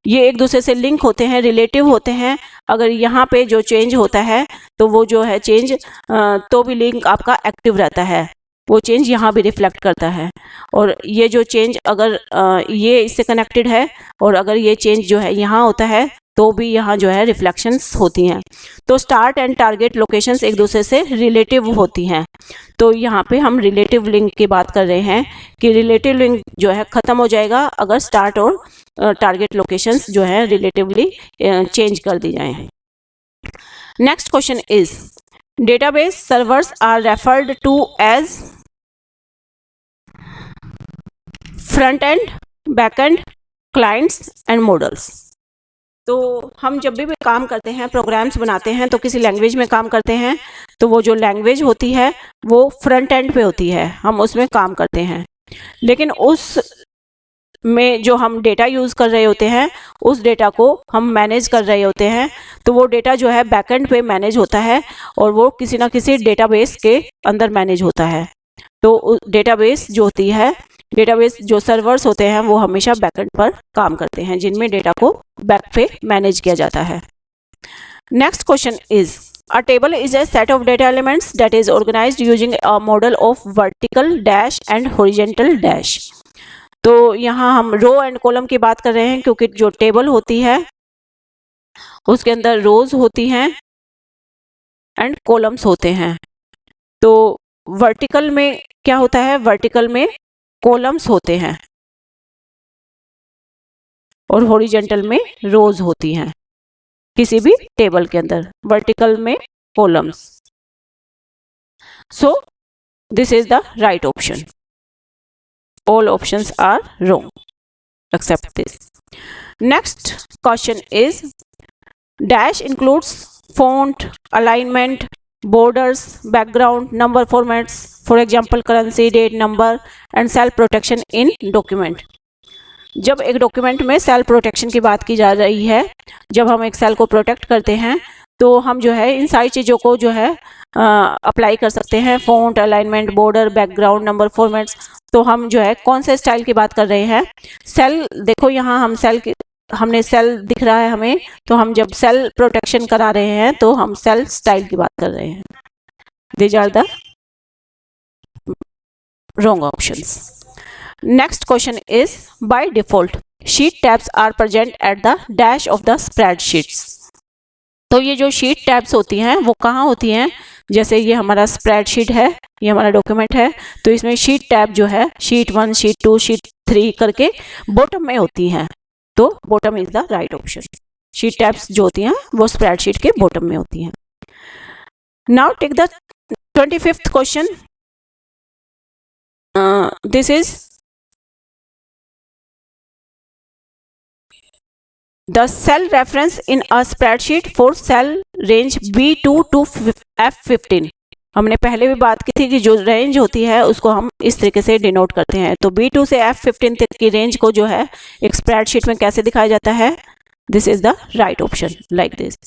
ये एक दूसरे से लिंक होते हैं, रिलेटिव होते हैं। अगर यहाँ पे जो चेंज होता है तो वो जो है चेंज तो भी लिंक आपका एक्टिव रहता है, वो चेंज यहाँ भी रिफ्लेक्ट करता है। और ये जो चेंज अगर ये इससे कनेक्टेड है और अगर ये चेंज जो है यहाँ होता है तो भी यहाँ जो है रिफ्लेक्शंस होती हैं। तो स्टार्ट एंड टारगेट लोकेशंस एक दूसरे से रिलेटिव होती हैं। तो यहाँ पे हम रिलेटिव लिंक की बात कर रहे हैं कि रिलेटिव लिंक जो है ख़त्म हो जाएगा अगर स्टार्ट और टारगेट लोकेशंस जो है रिलेटिवली चेंज कर दी जाएँ। Next question is database servers are referred to as front end, back end, clients and models। तो हम जब भी काम करते हैं, प्रोग्राम्स बनाते हैं तो किसी लैंग्वेज में काम करते हैं तो वो जो लैंग्वेज होती है वो फ्रंट एंड पे होती है, हम उसमें काम करते हैं। लेकिन उस में जो हम डेटा यूज़ कर रहे होते हैं उस डेटा को हम मैनेज कर रहे होते हैं, तो वो डेटा जो है बैकएंड पे मैनेज होता है और वो किसी ना किसी डेटाबेस के अंदर मैनेज होता है। तो डेटाबेस जो होती है, डेटाबेस जो सर्वर्स होते हैं वो हमेशा बैकएंड पर काम करते हैं जिनमें डेटा को बैक पे मैनेज किया जाता है। Next question is a table is a set of data elements that is organised using a model of vertical dash and horizontal dash. तो यहाँ हम रो एंड कॉलम की बात कर रहे हैं क्योंकि जो टेबल होती है उसके अंदर रोज होती हैं एंड कॉलम्स होते हैं। तो वर्टिकल में क्या होता है, वर्टिकल में कॉलम्स होते हैं और हॉरिजॉन्टल में रोज होती हैं किसी भी टेबल के अंदर, वर्टिकल में columns. So this is the right option. All options are wrong except this. Next question is dash includes font, alignment, borders, background, number formats, for example currency, date, number and cell protection in document। जब एक document में cell protection की बात की जा रही है, जब हम एक सेल को प्रोटेक्ट करते हैं तो हम जो है इन सारी चीज़ों को जो है अप्लाई कर सकते हैं, font, alignment, border, background, number formats. तो हम जो है कौन से स्टाइल की बात कर रहे हैं? सेल, देखो यहाँ हम सेल की, हमने सेल दिख रहा है हमें, तो हम जब सेल प्रोटेक्शन करा रहे हैं तो हम सेल स्टाइल की बात कर रहे हैं। These are the wrong options. Next question is by default sheet tabs are present at the dash of the spreadsheets। तो ये जो शीट टैब्स होती हैं वो कहाँ होती हैं? जैसे ये हमारा स्प्रेडशीट है, ये हमारा डॉक्यूमेंट है, तो इसमें शीट टैब जो है शीट 1, शीट 2, शीट 3 करके बॉटम में होती हैं। तो bottom is the right option. Sheet tabs जो होती हैं वो स्प्रेडशीट के बॉटम में होती हैं। Now take the 25th question. This is the cell reference in a spreadsheet for cell range B2 to F15। हमने पहले भी बात की थी कि जो रेंज होती है उसको हम इस तरीके से डिनोट करते हैं। तो B2 से F15 तक की रेंज को जो है एक स्प्रेडशीट में कैसे दिखाया जाता है? This is the right option, like this.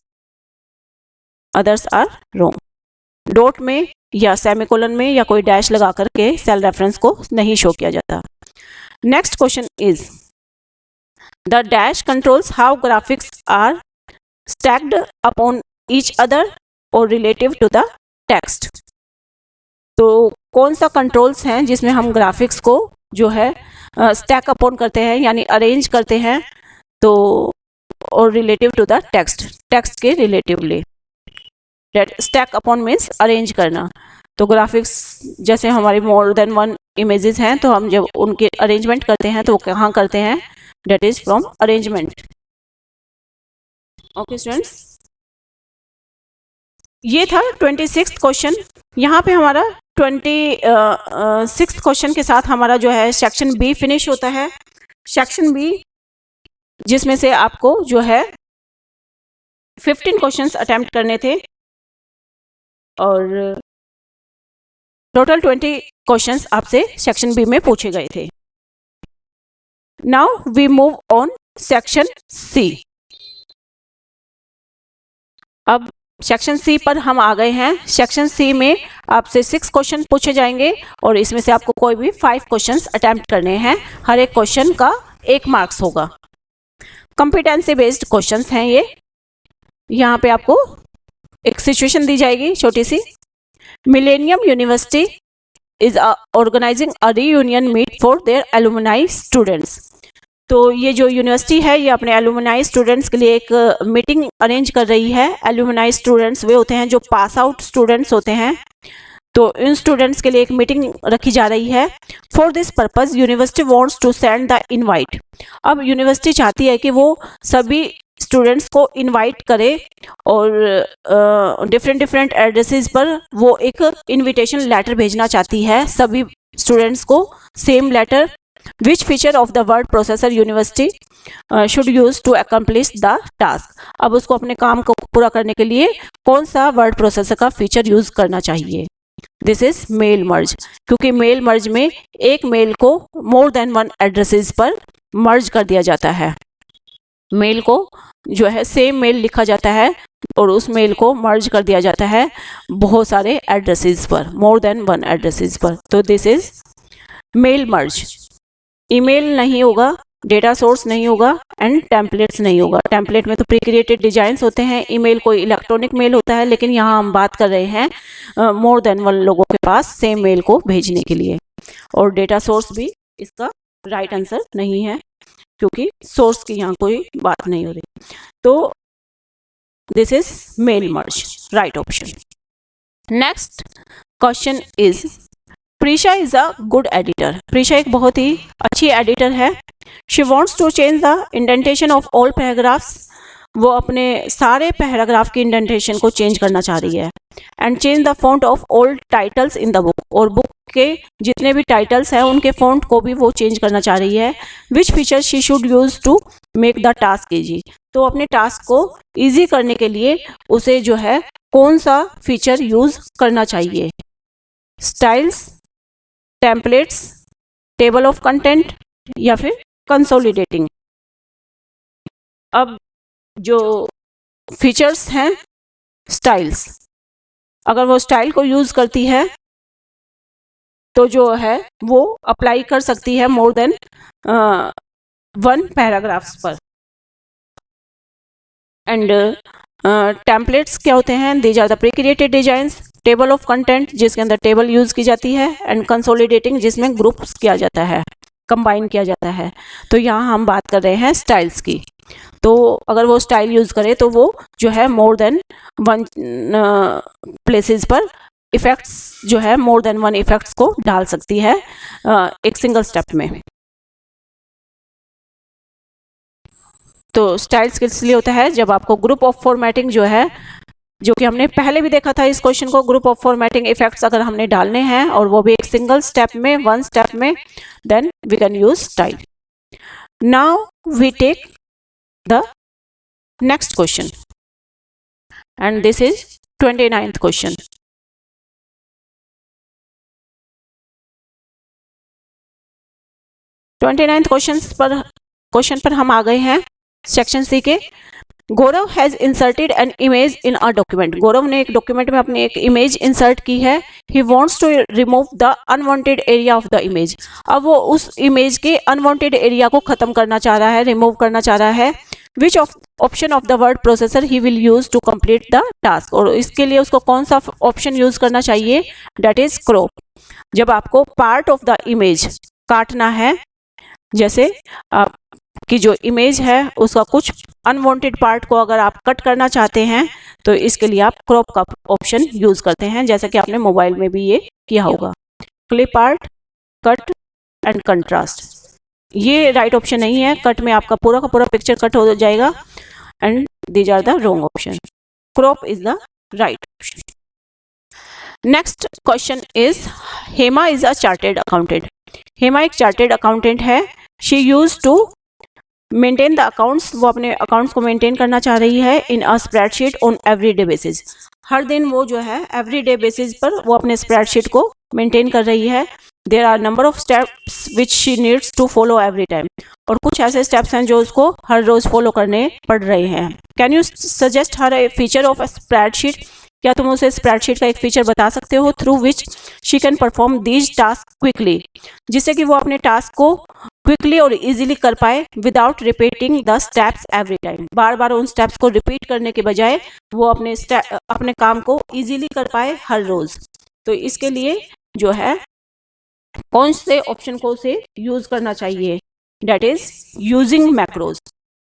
Others are wrong. Dot में या सेमीकोलन में या कोई डैश लगा करके सेल रेफरेंस को नहीं शो किया जाता। Next question is the dash controls how graphics are stacked upon each other और रिलेटिव टू द टेक्स्ट। तो कौन सा कंट्रोल्स हैं जिसमें हम ग्राफिक्स को जो है स्टैक अपॉन करते हैं यानी अरेंज करते हैं, तो और रिलेटिव टू द टेक्स्ट के relatively. Stack upon means arrange करना। तो ग्राफिक्स जैसे हमारी मोर देन वन इमेजेस हैं, तो हम जब उनके अरेंजमेंट करते हैं तो वो कहाँ करते हैं, that is from arrangement. Okay students, ये था 26th क्वेश्चन। यहाँ पे हमारा 26th क्वेश्चन के साथ हमारा जो है सेक्शन बी फिनिश होता है। सेक्शन बी जिसमें से आपको जो है 15 क्वेश्चंस अटेम्प्ट करने थे और टोटल 20 क्वेश्चंस आपसे सेक्शन बी में पूछे गए थे। Now we move on section C. अब सेक्शन सी पर हम आ गए हैं। सेक्शन सी में आपसे 6 क्वेश्चन पूछे जाएंगे और इसमें से आपको कोई भी 5 क्वेश्चंस अटेम्प्ट करने हैं। हर एक क्वेश्चन का 1 मार्क्स होगा। कॉम्पिटेंसी बेस्ड क्वेश्चंस हैं ये। यहाँ पे आपको एक सिचुएशन दी जाएगी छोटी सी। Millennium university is organizing a reunion meet for their alumni students. तो ये जो यूनिवर्सिटी है ये अपने एलुमनाई स्टूडेंट्स के लिए एक मीटिंग अरेंज कर रही है। एलुमनाई स्टूडेंट्स वे होते हैं जो पास आउट स्टूडेंट्स होते हैं, तो इन स्टूडेंट्स के लिए एक मीटिंग रखी जा रही है। For this purpose university wants to send the invite. अब यूनिवर्सिटी चाहती है कि वो सभी स्टूडेंट्स को इनवाइट करे और डिफरेंट एड्रेसेस पर वो एक इनविटेशन लेटर भेजना चाहती है सभी स्टूडेंट्स को, same letter. Which feature of the word processor university should use to accomplish the task? अब उसको अपने काम को पूरा करने के लिए कौन सा वर्ड प्रोसेसर का फीचर यूज करना चाहिए? दिस इज मेल मर्ज, क्योंकि मेल मर्ज में एक मेल को मोर देन वन एड्रेसेस पर मर्ज कर दिया जाता है। मेल को जो है सेम मेल लिखा जाता है और उस मेल को मर्ज कर दिया जाता है बहुत सारे एड्रेसेस पर, मोर देन वन एड्रेसेस पर। तो this is mail merge. Email नहीं होगा, डेटा सोर्स नहीं होगा एंड टेम्पलेट्स नहीं होगा। टेम्पलेट में तो प्री क्रिएटेड डिजाइंस होते हैं, ईमेल कोई इलेक्ट्रॉनिक मेल होता है, लेकिन यहाँ हम बात कर रहे हैं मोर देन वन लोगों के पास सेम मेल को भेजने के लिए। और डेटा सोर्स भी इसका राइट आंसर नहीं है, क्योंकि सोर्स की यहाँ कोई बात नहीं हो रही। तो this is mail merge, right option. Next question is, Prisha is a good editor. Prisha एक बहुत ही अच्छी एडिटर है। She wants to change the indentation of all paragraphs. वो अपने सारे पैराग्राफ की इंडेंटेशन को चेंज करना चाह रही है। And change the font of all titles in the book. और बुक के जितने भी टाइटल्स हैं उनके फॉन्ट को भी वो चेंज करना चाह रही है। Which feature she should use to make the task easy. तो अपने टास्क को ईजी करने के लिए उसे जो है कौन सा फीचर यूज करना चाहिए? Styles, templates, table of content या फिर कंसोलिडेटिंग। अब जो फीचर्स हैं स्टाइल्स, अगर वो स्टाइल को यूज करती है तो जो है वो अप्लाई कर सकती है मोर देन वन पैराग्राफ्स पर। एंड टेम्पलेट्स क्या होते हैं? These are the pre created designs. Table of content जिसके अंदर टेबल यूज की जाती है। एंड कंसोलिडेटिंग जिसमें ग्रुप्स किया जाता है, कंबाइन किया जाता है। तो यहाँ हम बात कर रहे हैं स्टाइल्स की। तो अगर वो स्टाइल यूज करे तो वो जो है मोर देन वन प्लेसेस पर इफेक्ट्स जो है मोर देन वन इफेक्ट्स को डाल सकती है एक सिंगल स्टेप में। तो स्टाइल्स किस लिए होता है? जब आपको ग्रुप ऑफ फॉर्मेटिंग जो है, जो कि हमने पहले भी देखा था इस क्वेश्चन को, ग्रुप ऑफ फॉर्मेटिंग इफेक्ट्स अगर हमने डालने हैं और वो भी एक सिंगल स्टेप में, वन स्टेप में, then we can use style. Now we take the next question and this is 29th question. Question पर हम आ गए हैं सेक्शन सी के। Gaurav has inserted an image in a document. Gaurav ने एक डॉक्यूमेंट में अपनी एक इमेज इंसर्ट की है। He wants to remove the unwanted area of the image. अब वो उस इमेज के अनवांटेड एरिया को खत्म करना चाह रहा है, रिमूव करना चाह रहा है। Which option of the word processor he will use to complete the task. और इसके लिए उसको कौन सा ऑप्शन यूज करना चाहिए, डेट इज क्रॉप। जब आपको पार्ट ऑफ द इमेज काटना है, जैसे कि जो इमेज है उसका कुछ अनवांटेड पार्ट को अगर आप कट करना चाहते हैं तो इसके लिए आप क्रॉप का ऑप्शन यूज करते हैं, जैसा कि आपने मोबाइल में भी ये किया होगा। Clip art, cut and contrast, ये राइट ऑप्शन नहीं है। कट में आपका पूरा का पूरा पिक्चर कट हो जाएगा and these are the wrong option. Crop is the right option. Next question is, Hema is a chartered accountant. Hema एक चार्टेड अकाउंटेंट है। She use to maintain the accounts, वो अपने अकाउंट्स को मेंटेन करना चाह रही है in a spreadsheet on everyday basis. हर दिन वो जो है एवरीडे बेसिस पर वो अपने स्प्रेडशीट को मेंटेन कर रही है। There are number of steps which she needs to follow every time. और कुछ ऐसे स्टेप्स हैं जो उसको हर रोज फॉलो करने पड़ रहे हैं। Can you suggest her A feature of a spreadsheet. क्या तुम उसे स्प्रेडशीट का एक फीचर बता सकते हो through which she can perform these task quickly, जिससे कि वो अपने टास्क को क्विकली और इजीली कर पाए without repeating the steps every time. बार बार उन स्टेप्स को रिपीट करने के बजाय वो अपने काम को इजीली कर पाए हर रोज। तो इसके लिए जो है कौन से ऑप्शन को उसे यूज करना चाहिए, that is using macros.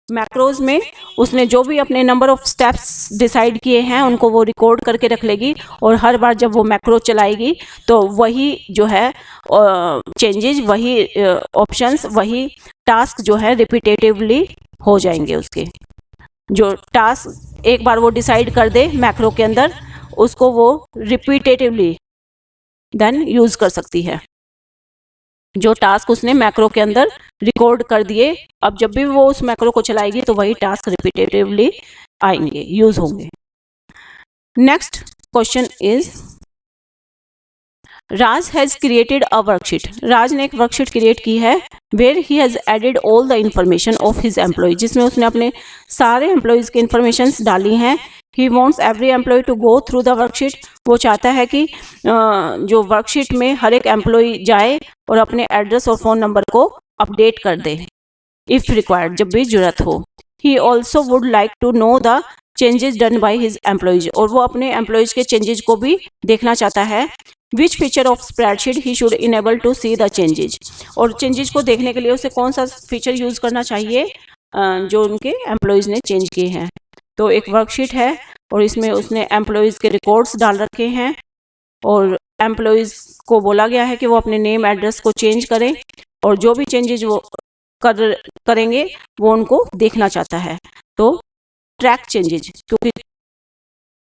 Macros में उसने जो भी अपने नंबर ऑफ स्टेप्स डिसाइड किए हैं उनको वो रिकॉर्ड करके रख लेगी और हर बार जब वो मैक्रो चलाएगी तो वही जो है चेंजेस, वही ऑप्शंस, वही टास्क जो है रिपीटेटिवली हो जाएंगे। उसके जो टास्क एक बार वो डिसाइड कर दे मैक्रो के अंदर, उसको वो रिपीटेटिवली देन यूज कर सकती है। जो टास्क उसने मैक्रो के अंदर रिकॉर्ड कर दिए, अब जब भी वो उस मैक्रो को चलाएगी तो वही टास्क रिपीटेटिवली आएंगे, यूज होंगे। Next question is, Raj has created a worksheet. Raj ने एक वर्कशीट क्रिएट की है where he has added all the information of his employee, जिसमें उसने अपने सारे एम्प्लॉयज की इंफॉर्मेशन डाली हैं। He wants every employee to go through the worksheet. वो चाहता है कि जो वर्कशीट में हर एक एम्प्लॉय जाए और अपने एड्रेस और फ़ोन नंबर को अपडेट कर दे इफ़ रिक्वायर्ड, जब भी जरूरत हो। He also would like to know the changes done by his employees, और वो अपने एम्प्लॉयज के चेंजेस को भी देखना चाहता है। Which feature of spreadsheet he should enable to see the changes, और चेंजेस को देखने के लिए उसे कौन सा फीचर यूज़ करना चाहिए जो उनके एम्प्लॉयज ने चेंज किए हैं। तो एक वर्कशीट है और इसमें उसने एम्प्लॉयज़ के रिकॉर्ड्स डाल रखे हैं और एम्प्लॉयज़ को बोला गया है कि वो अपने नेम एड्रेस को चेंज करें और जो भी चेंजेज वो करेंगे वो उनको देखना चाहता है। तो ट्रैक चेंजेज, क्योंकि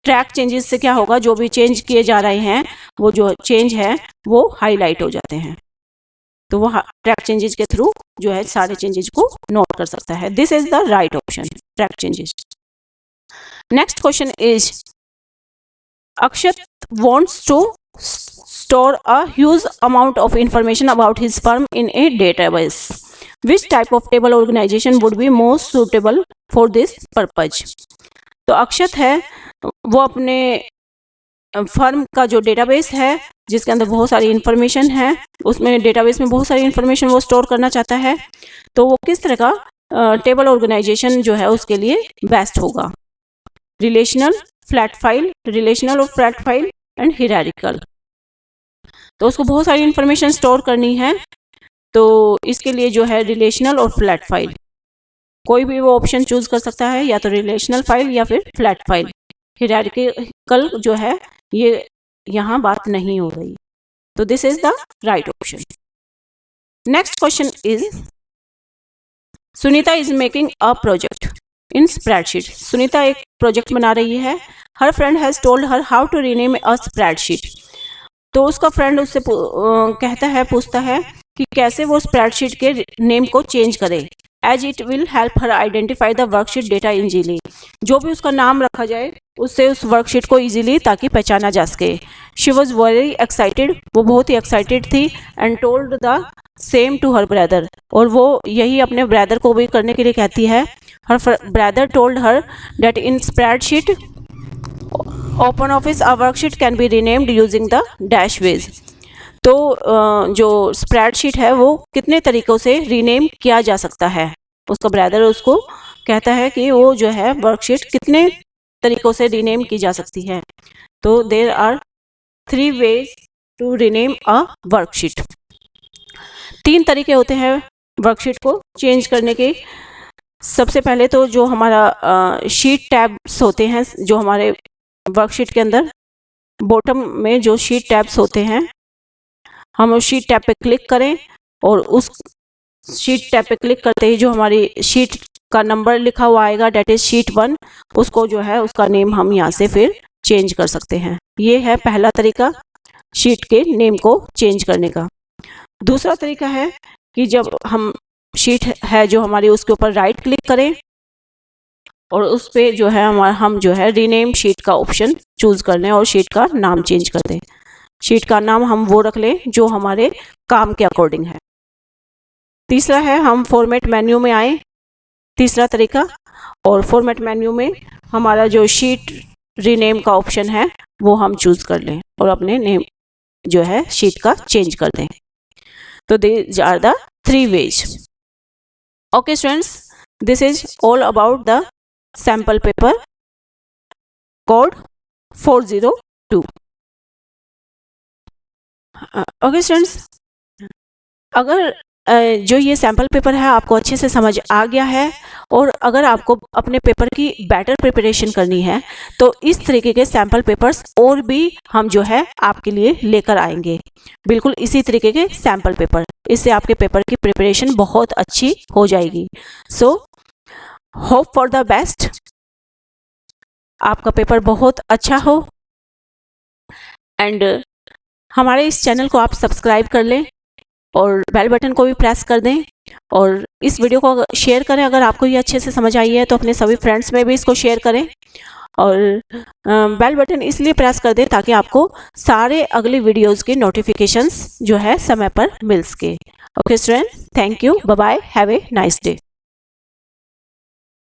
ट्रैक चेंजेस से क्या होगा, जो भी चेंज किए जा रहे हैं वो जो चेंज है वो हाईलाइट हो जाते हैं। तो वो ट्रैक चेंजेस के थ्रू जो है सारे चेंजेस को नोट कर सकता है। This is the right option, track changes. Next question is, Akshat wants to store a huge amount of information about his firm in a database. Which type of table organization would be most suitable for this purpose? तो अक्षत है वो अपने firm का जो database है जिसके अंदर बहुत सारी इन्फॉर्मेशन है, उसमें डेटाबेस में बहुत सारी इन्फॉर्मेशन वो स्टोर करना चाहता है। तो वो किस तरह का टेबल ऑर्गेनाइजेशन जो है उसके लिए बेस्ट होगा? रिलेशनल, फ्लैट फाइल, रिलेशनल और फ्लैट फाइल एंड हिरारिकल। तो उसको बहुत सारी इंफॉर्मेशन स्टोर करनी है, तो इसके लिए जो है रिलेशनल और फ्लैट फाइल, कोई भी वो ऑप्शन चूज कर सकता है, या तो रिलेशनल फाइल या फिर फ्लैट फाइल। हिरारिकल जो है ये यहाँ बात नहीं हो रही, तो this is the right option. Next question is, Sunita is making a project in spreadsheet. Sunita एक प्रोजेक्ट बना रही है। Her friend has told her how to rename a spreadsheet. तो उसका फ्रेंड उससे पूछता है कि कैसे वो स्प्रेडशीट के नेम को चेंज करे, as it will help her identify the worksheet data easily. जो भी उसका नाम रखा जाए उससे उस वर्कशीट को इजीली ताकि पहचाना जा सके। शी वॉज वेरी एक्साइटेड, वो बहुत ही एक्साइटेड थी, and told the same to her brother, और वो यही अपने ब्रदर को भी करने के लिए कहती है। her brother told her that in spreadsheet open office a worksheet can be renamed using the dash ways. तो जो स्प्रेडशीट है वो कितने तरीक़ों से रीनेम किया जा सकता है, उसका ब्रदर उसको कहता है कि वो जो है वर्कशीट कितने तरीक़ों से रीनेम की जा सकती है। तो there are 3 ways to rename a worksheet. 3 तरीके होते हैं वर्कशीट को चेंज करने के। सबसे पहले तो जो हमारा शीट टैब्स होते हैं, जो हमारे वर्कशीट के अंदर बॉटम में जो शीट टैब्स होते हैं, हम उस शीट टैब पे क्लिक करें और उस शीट टैब पे क्लिक करते ही जो हमारी शीट का नंबर लिखा हुआ आएगा डेट इज शीट 1, उसको जो है उसका नेम हम यहाँ से फिर चेंज कर सकते हैं। ये है पहला तरीका शीट के नेम को चेंज करने का। दूसरा तरीका है कि जब हम शीट है जो हमारी उसके ऊपर राइट क्लिक करें और उस पे जो है हम जो है रीनेम शीट का ऑप्शन चूज कर लें और शीट का नाम चेंज कर दें। शीट का नाम हम वो रख लें जो हमारे काम के अकॉर्डिंग है। तीसरा है हम फॉर्मेट मेन्यू में आए, तीसरा तरीका, और फॉर्मेट मेन्यू में हमारा जो शीट रीनेम का ऑप्शन है वो हम चूज कर लें और अपने नेम जो है शीट का चेंज कर दें। तो these are the 3 ways. Okay students, this is all about the sample paper code 402. Okay students, अगर जो ये सैम्पल पेपर है आपको अच्छे से समझ आ गया है और अगर आपको अपने पेपर की बेटर प्रिपरेशन करनी है तो इस तरीके के सैम्पल पेपर्स और भी हम जो है आपके लिए लेकर आएंगे, बिल्कुल इसी तरीके के सैम्पल पेपर। इससे आपके पेपर की प्रिपरेशन बहुत अच्छी हो जाएगी। So hope for the best, आपका पेपर बहुत अच्छा हो। एंड हमारे इस चैनल को आप सब्सक्राइब कर लें और बेल बटन को भी प्रेस कर दें और इस वीडियो को शेयर करें। अगर आपको ये अच्छे से समझ आई है तो अपने सभी फ्रेंड्स में भी इसको शेयर करें और बेल बटन इसलिए प्रेस कर दें ताकि आपको सारे अगली वीडियोस के नोटिफिकेशंस जो है समय पर मिल सके। Okay student, thank you, bye bye, have a nice day.